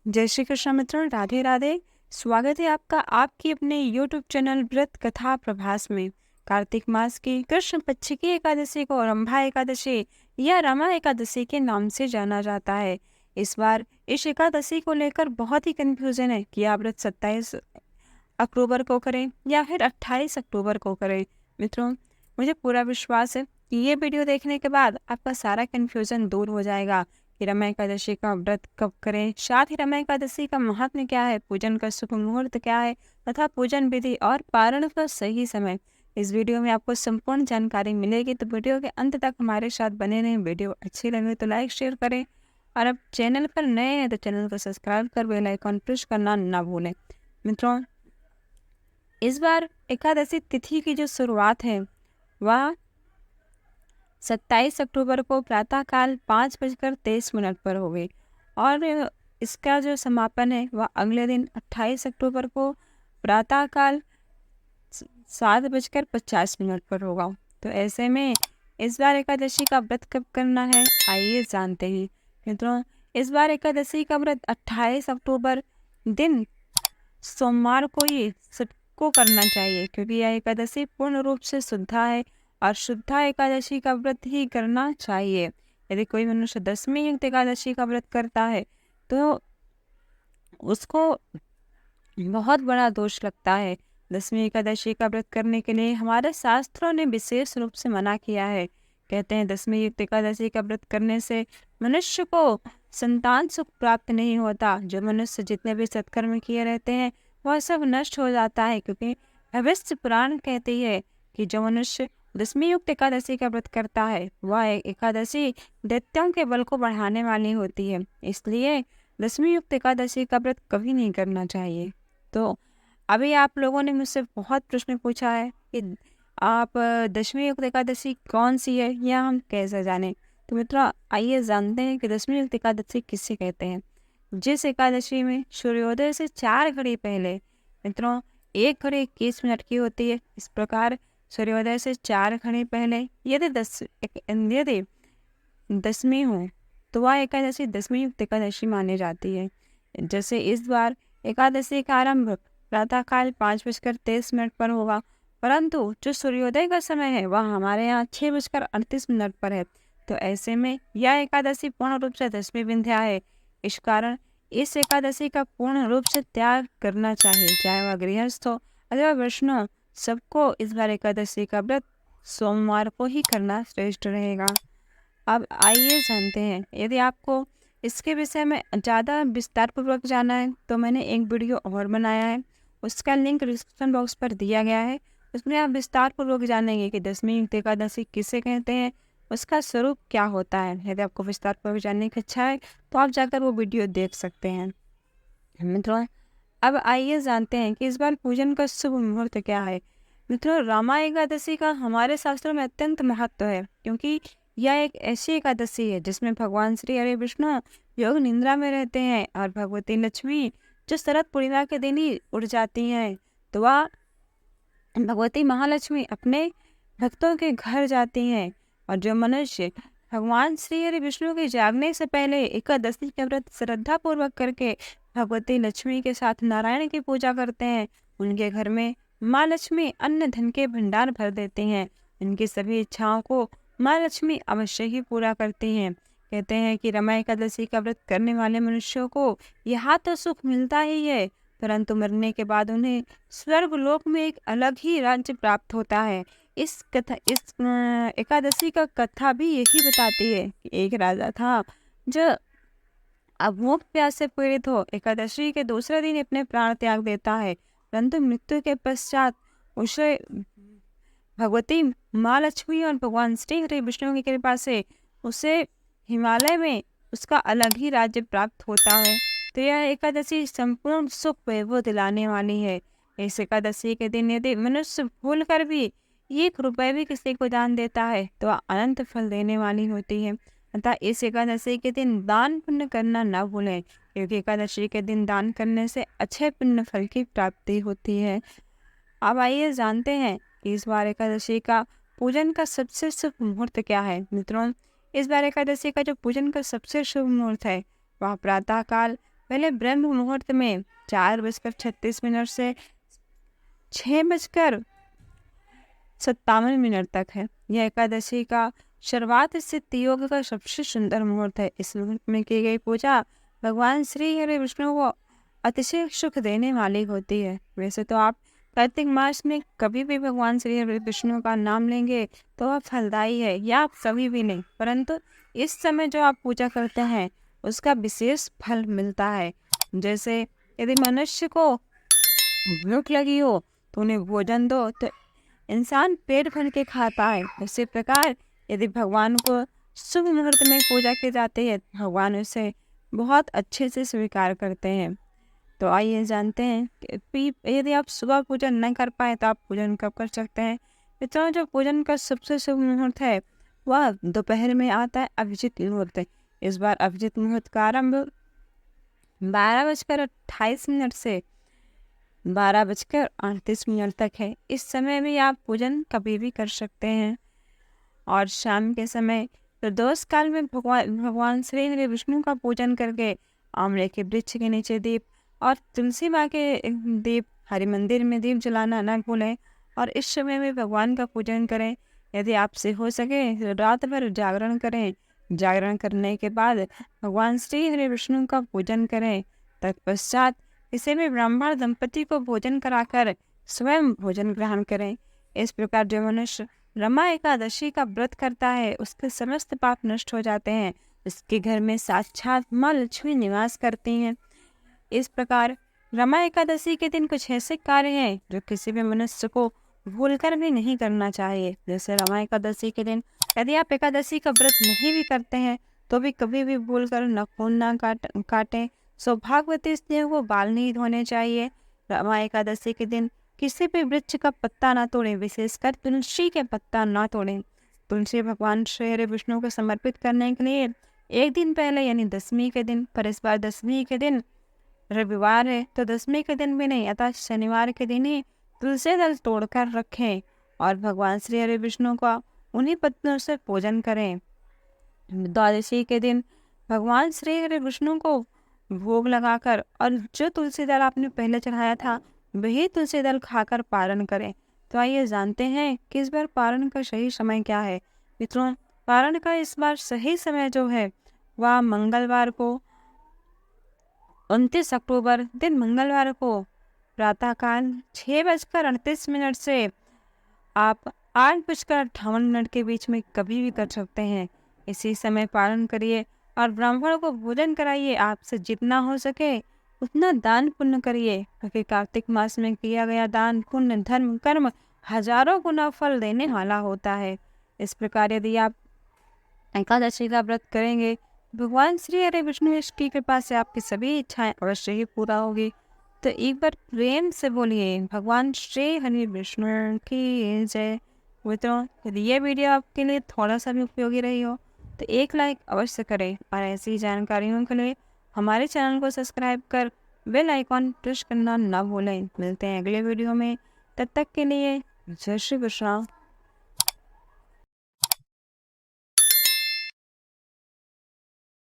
जय श्री कृष्ण मित्रों, राधे राधे। स्वागत है आपका आपकी अपने YouTube चैनल व्रत कथा प्रभास में। कार्तिक मास की कृष्ण पक्ष की एकादशी को रंभा एकादशी या रमा एकादशी के नाम से जाना जाता है। इस बार इस एकादशी को लेकर बहुत ही कंफ्यूजन है कि आप व्रत 27 अक्टूबर को करें या फिर 28 अक्टूबर को करें। मित्रों, मुझे पूरा विश्वास है कि ये वीडियो देखने के बाद आपका सारा कंफ्यूजन दूर हो जाएगा कि रमा एकादशी का व्रत कब करें, साथ ही रमा एकादशी का महात्म्य क्या है, पूजन का शुभ मुहूर्त क्या है तथा पूजन विधि और पारण का सही समय। इस वीडियो में आपको संपूर्ण जानकारी मिलेगी, तो वीडियो के अंत तक हमारे साथ बने रहें। वीडियो अच्छी लगे तो लाइक शेयर करें और अब चैनल पर नए हैं तो चैनल को सब्सक्राइब कर बेल आइकन प्रेस करना ना भूलें। मित्रों, इस बार एकादशी तिथि की जो शुरुआत है वह 27 अक्टूबर को प्रातःकाल 5:23 पर होगी और इसका जो समापन है वह अगले दिन 28 अक्टूबर को प्रातःकाल 7:50 पर होगा। तो ऐसे में इस बार एकादशी का व्रत कब करना है, आइए जानते हैं। मित्रों, इस बार एकादशी का व्रत 28 अक्टूबर दिन सोमवार को ही सबको करना चाहिए, क्योंकि यह एकादशी पूर्ण रूप से शुद्धा है और शुद्धा एकादशी का व्रत ही करना चाहिए। यदि कोई मनुष्य दशमी युक्त एकादशी का व्रत करता है तो उसको बहुत बड़ा दोष लगता है। दशमी एकादशी का व्रत करने के लिए हमारे शास्त्रों ने विशेष रूप से मना किया है। कहते हैं दशमी युक्त एकादशी का व्रत करने से मनुष्य को संतान सुख प्राप्त नहीं होता। जो मनुष्य जितने भी सत्कर्म किए रहते हैं वह सब नष्ट हो जाता है, क्योंकि भविष्य पुराण कहती है कि जो मनुष्य दशमी युक्त एकादशी का व्रत करता है वह एकादशी दैत्यों के बल को बढ़ाने वाली होती है। इसलिए दशमी युक्त एकादशी का व्रत कभी नहीं करना चाहिए। तो अभी आप लोगों ने मुझसे बहुत प्रश्न पूछा है कि आप दशमी युक्त एकादशी कौन सी है या हम कैसे जानें। तो मित्रों, आइए जानते हैं कि दशमी युक्त एकादशी किसे कहते हैं। जिस एकादशी में सूर्योदय से 4 घड़ी पहले, मित्रों 1 घड़ी 21 मिनट की होती है, इस प्रकार सूर्योदय से 4 घड़ी पहले यदि दशमी हो तो वह एकादशी दशमी युक्त एकादशी मानी जाती है। जैसे इस बार एकादशी का आरंभ प्रातःकाल 5:23 पर होगा, परंतु जो सूर्योदय का समय है वह हमारे यहाँ 6:38 पर है। तो ऐसे में यह एकादशी पूर्ण रूप से दशमी विंध्या है। इस कारण इस एकादशी का पूर्ण रूप से त्याग करना चाहिए, चाहे वह गृहस्थ हो अथवा वैष्णव। सबको इस बार एकादशी का व्रत सोमवार को ही करना श्रेष्ठ रहेगा। अब आइए जानते हैं। यदि आपको इसके विषय में ज़्यादा विस्तार पूर्वक जाना है तो मैंने एक वीडियो और बनाया है, उसका लिंक डिस्क्रिप्शन बॉक्स पर दिया गया है। उसमें आप विस्तार पूर्वक जानेंगे कि दशमी युक्त एकादशी किसे कहते हैं, उसका स्वरूप क्या होता है। यदि आपको विस्तार पूर्वक जानने की इच्छा है तो आप जाकर वो वीडियो देख सकते हैं। मित्रों, अब आइए जानते हैं कि इस बार पूजन का शुभ मुहूर्त क्या है। मित्रों, रमा एकादशी का हमारे शास्त्रों में अत्यंत महत्व है, क्योंकि यह एक ऐसी एकादशी है जिसमें भगवान श्री हरि विष्णु योग निद्रा में रहते हैं और भगवती लक्ष्मी जो शरद पूर्णिमा के दिन ही उठ जाती हैं, तो वह भगवती महालक्ष्मी अपने भक्तों के घर जाती हैं। और जो मनुष्य भगवान श्री हरि विष्णु के जागने से पहले एकादशी का व्रत श्रद्धा पूर्वक करके भगवती लक्ष्मी के साथ नारायण की पूजा करते हैं, उनके घर में माँ लक्ष्मी अन्न धन के भंडार भर देती हैं। उनकी सभी इच्छाओं को माँ लक्ष्मी अवश्य ही पूरा करती हैं। कहते हैं कि रमा एकादशी का व्रत करने वाले मनुष्यों को यहाँ तो सुख मिलता ही है, परंतु मरने के बाद उन्हें स्वर्ग लोक में एक अलग ही राज्य प्राप्त होता है। इस एकादशी का कथा भी यही बताती है कि एक राजा था जो अब भूख प्यास से पीड़ित हो एकादशी के दूसरे दिन अपने प्राण त्याग देता है, परंतु मृत्यु के पश्चात उसे भगवती माँ लक्ष्मी और भगवान श्री हरि विष्णु की कृपा से उसे हिमालय में उसका अलग ही राज्य प्राप्त होता है। तो यह एकादशी संपूर्ण सुख वैभव दिलाने वाली है। इस एकादशी के दिन यदि मनुष्य भूल कर भी 1 रुपये भी किसी को दान देता है तो वह अनंत फल देने वाली होती है। अतः इस एकादशी के दिन दान पुण्य करना न भूलें, क्योंकि एकादशी के दिन दान करने से अच्छे पुण्य फल की प्राप्ति होती है। अब आइए जानते हैं कि इस बार एकादशी का पूजन का सबसे शुभ मुहूर्त क्या है। मित्रों, इस बार एकादशी का जो पूजन का सबसे शुभ मुहूर्त है वह प्रातःकाल पहले ब्रह्म मुहूर्त में 4:36 से 6:57 तक है। यह एकादशी का शुरुआत स्थित योग का सबसे सुंदर मुहूर्त है। इस मुहूर्त में की गई पूजा भगवान श्री हरि विष्णु को अतिशय सुख देने वाली होती है। वैसे तो आप कार्तिक मास में कभी भी भगवान श्री हरि विष्णु का नाम लेंगे तो वह फलदायी है, या आप कभी भी नहीं, परंतु इस समय जो आप पूजा करते हैं उसका विशेष फल मिलता है। जैसे यदि मनुष्य को भूख लगी हो तो उन्हें भोजन दो तो इंसान पेट भर के खाता है। उसी प्रकार यदि भगवान को शुभ मुहूर्त में पूजा की जाती है, भगवान उसे बहुत अच्छे से स्वीकार करते हैं। तो आइए जानते हैं कि यदि आप सुबह पूजन न कर पाए तो आप पूजन कब कर सकते हैं। मित्रों, जो पूजन का सबसे शुभ मुहूर्त है वह दोपहर में आता है, अभिजित मुहूर्त। इस बार अभिजित मुहूर्त का आरंभ 12:28 से 12:38 तक है। इस समय में आप पूजन कभी भी कर सकते हैं। और शाम के समय प्रदोष काल में भगवान श्री हरि विष्णु का पूजन करके आंवले के वृक्ष के नीचे दीप और तुलसी माँ के दीप, हरि मंदिर में दीप जलाना न भूलें और इस समय में भगवान का पूजन करें। यदि आपसे हो सके तो रात भर जागरण करें। जागरण करने के बाद भगवान श्री हरि विष्णु का पूजन करें। तत्पश्चात किसी भी ब्राह्मण दंपति को भोजन कराकर स्वयं भोजन ग्रहण करें। इस प्रकार जो मनुष्य रमा एकादशी का व्रत करता है उसके समस्त पाप नष्ट हो जाते हैं। उसके घर में साक्षात माँ लक्ष्मी निवास करती हैं। इस प्रकार रमा एकादशी के दिन कुछ ऐसे कार्य हैं जो किसी भी मनुष्य को भूलकर भी नहीं करना चाहिए। जैसे रमा एकादशी के दिन यदि आप एकादशी का व्रत नहीं भी करते हैं तो भी कभी भी भूलकर नाखून ना काटें। सौभाग्यवती स्त्रियों को बाल नहीं धोने चाहिए। रमा एकादशी के दिन किसी भी वृक्ष का पत्ता ना तोड़ें, विशेषकर तुलसी के पत्ता ना तोड़ें। तुलसी भगवान श्री हरि विष्णु को समर्पित करने के लिए एक दिन पहले यानी दशमी के दिन, पर इस बार दशमी के दिन रविवार है तो दशमी के दिन भी नहीं, अतः शनिवार के दिन ही तुलसी दल तोड़कर रखें और भगवान श्री हरि विष्णु का उन्हीं पत्तों से पूजन करें। द्वादशी के दिन भगवान श्री हरि विष्णु को भोग लगाकर और जो तुलसी दल आपने पहले चढ़ाया था वही तुलसी दल खाकर पारण करें। तो आइए जानते हैं कि इस बार पारण का सही समय क्या है। मित्रों, पारण का इस बार सही समय जो है वह मंगलवार को 29 अक्टूबर दिन मंगलवार को प्रातःकाल 6:38 से आप 8:58 के बीच में कभी भी कर सकते हैं। इसी समय पालन करिए और ब्राह्मण को भोजन कराइए। आपसे जितना हो सके उतना दान पुण्य करिए, क्योंकि कार्तिक मास में किया गया दान पुण्य धर्म कर्म हजारों गुना फल देने वाला होता है। इस प्रकार यदि आप एकादशी का व्रत करेंगे भगवान श्री हरि विष्णु की कृपा से आपकी सभी इच्छाएं अवश्य ही पूरा होगी। तो एक बार प्रेम से बोलिए भगवान श्री हरि विष्णु की जय। मित्रों, यदि ये वीडियो आपके लिए थोड़ा सा भी उपयोगी रही हो तो एक लाइक अवश्य करें और ऐसी जानकारियों के लिए हमारे चैनल को सब्सक्राइब कर बेल आइकॉन प्रेस करना ना भूलें। मिलते हैं अगले वीडियो में, तब तक के लिए जय श्री कृष्ण।